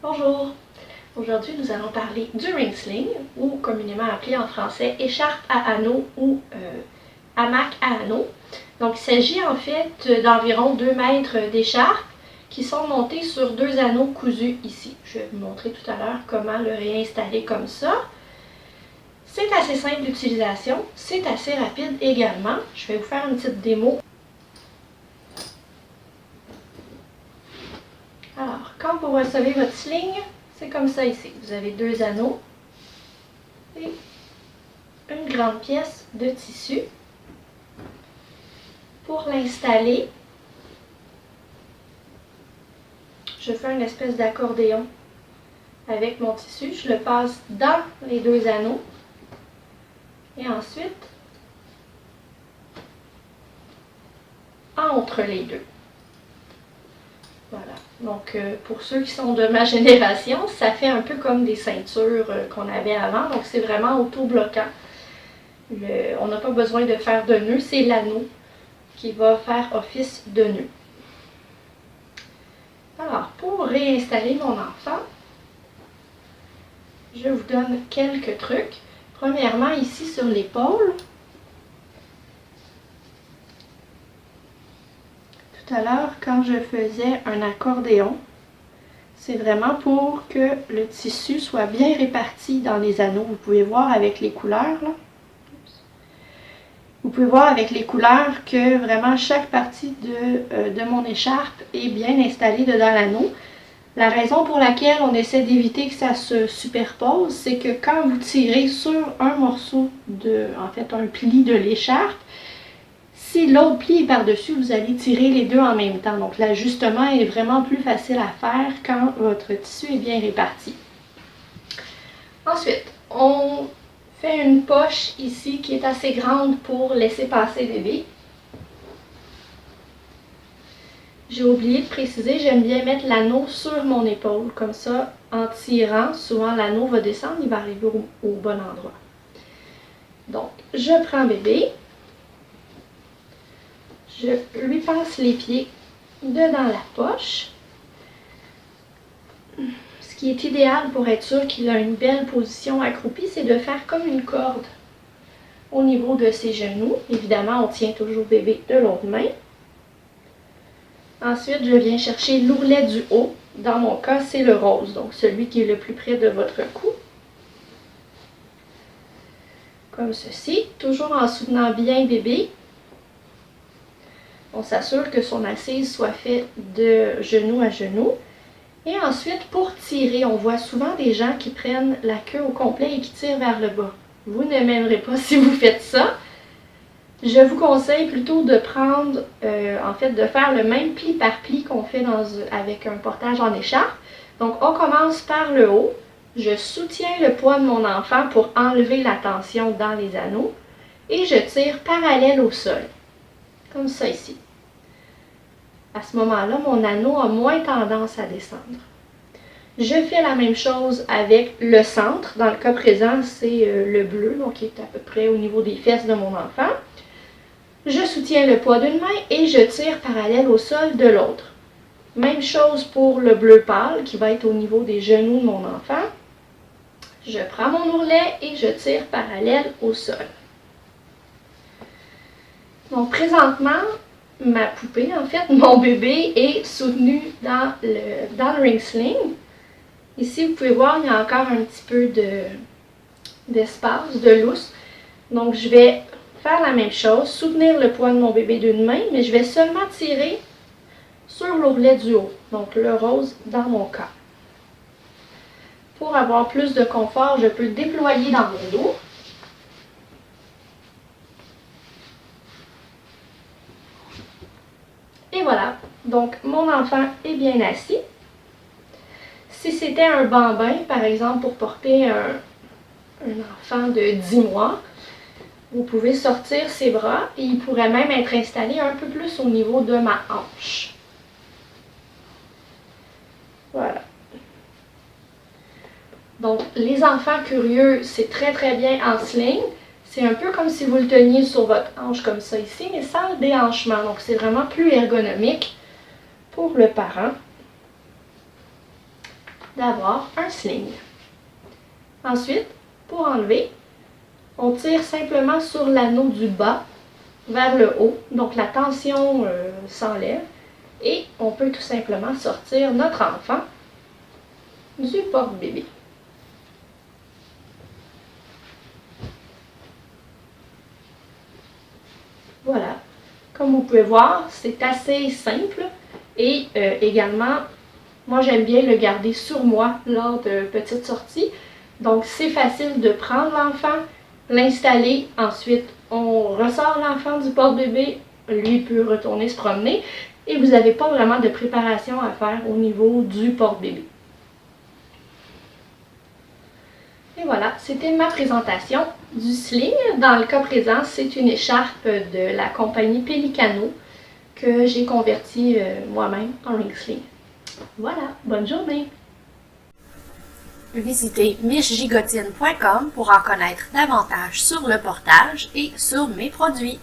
Bonjour! Aujourd'hui, nous allons parler du ring sling, ou communément appelé en français écharpe à anneaux ou hamac à anneaux. Donc, il s'agit en fait d'environ 2 mètres d'écharpe qui sont montés sur 2 anneaux cousus ici. Je vais vous montrer tout à l'heure comment le réinstaller comme ça. C'est assez simple d'utilisation, c'est assez rapide également. Je vais vous faire une petite démo. Alors, quand vous recevez votre sling, c'est comme ça ici. Vous avez 2 anneaux et une grande pièce de tissu. Pour l'installer, je fais une espèce d'accordéon avec mon tissu. Je le passe dans les 2 anneaux et ensuite entre les deux. Voilà. Donc, pour ceux qui sont de ma génération, ça fait un peu comme des ceintures qu'on avait avant. Donc, c'est vraiment auto-bloquant. On n'a pas besoin de faire de nœud, c'est l'anneau qui va faire office de nœud. Alors, pour réinstaller mon enfant, je vous donne quelques trucs. Premièrement, ici sur l'épaule, tout à l'heure, quand je faisais un accordéon, c'est vraiment pour que le tissu soit bien réparti dans les anneaux. Vous pouvez voir avec les couleurs, là. Vous pouvez voir avec les couleurs que vraiment chaque partie de mon écharpe est bien installée dedans l'anneau. La raison pour laquelle on essaie d'éviter que ça se superpose, c'est que quand vous tirez sur un morceau en fait un pli de l'écharpe, si l'autre pli est par-dessus, vous allez tirer les deux en même temps. Donc l'ajustement est vraiment plus facile à faire quand votre tissu est bien réparti. Ensuite, on fait une poche ici qui est assez grande pour laisser passer bébé. J'ai oublié de préciser, j'aime bien mettre l'anneau sur mon épaule. Comme ça, en tirant, souvent l'anneau va descendre, il va arriver au bon endroit. Donc, je prends bébé. Je lui passe les pieds dedans la poche. Ce qui est idéal pour être sûr qu'il a une belle position accroupie, c'est de faire comme une corde au niveau de ses genoux. Évidemment, on tient toujours bébé de l'autre main. Ensuite, je viens chercher l'ourlet du haut. Dans mon cas, c'est le rose, donc celui qui est le plus près de votre cou. Comme ceci, toujours en soutenant bien bébé. On s'assure que son assise soit faite de genou à genou. Et ensuite, pour tirer, on voit souvent des gens qui prennent la queue au complet et qui tirent vers le bas. Vous ne m'aimerez pas si vous faites ça. Je vous conseille plutôt de prendre, en fait, de faire le même pli par pli qu'on fait avec un portage en écharpe. Donc, on commence par le haut. Je soutiens le poids de mon enfant pour enlever la tension dans les anneaux. Et je tire parallèle au sol. Comme ça ici. À ce moment-là, mon anneau a moins tendance à descendre. Je fais la même chose avec le centre. Dans le cas présent, c'est le bleu, donc qui est à peu près au niveau des fesses de mon enfant. Je soutiens le poids d'une main et je tire parallèle au sol de l'autre. Même chose pour le bleu pâle qui va être au niveau des genoux de mon enfant. Je prends mon ourlet et je tire parallèle au sol. Donc présentement, ma poupée, en fait, mon bébé est soutenu dans le ring sling. Ici, vous pouvez voir, il y a encore un petit peu d'espace, de lousse. Donc, je vais faire la même chose, soutenir le poids de mon bébé d'une main, mais je vais seulement tirer sur l'ourlet du haut, donc le rose dans mon cas. Pour avoir plus de confort, je peux déployer dans mon dos. Et voilà, donc mon enfant est bien assis. Si c'était un bambin, par exemple, pour porter un enfant de 10 mois, vous pouvez sortir ses bras et il pourrait même être installé un peu plus au niveau de ma hanche. Voilà. Donc, les enfants curieux, c'est très très bien en sling. C'est un peu comme si vous le teniez sur votre hanche comme ça ici, mais sans le déhanchement. Donc, c'est vraiment plus ergonomique pour le parent. d'avoir un sling. Ensuite, pour enlever, on tire simplement sur l'anneau du bas vers le haut, donc la tension s'enlève et on peut tout simplement sortir notre enfant du porte-bébé. Voilà, comme vous pouvez voir, c'est assez simple et également, moi j'aime bien le garder sur moi lors de petites sorties. Donc c'est facile de prendre l'enfant, l'installer, ensuite on ressort l'enfant du porte-bébé, lui peut retourner se promener et vous n'avez pas vraiment de préparation à faire au niveau du porte-bébé. Et voilà, c'était ma présentation du sling. Dans le cas présent, c'est une écharpe de la compagnie Pelicano que j'ai convertie moi-même en ring sling. Voilà, bonne journée! Visitez michegigotine.com pour en connaître davantage sur le portage et sur mes produits.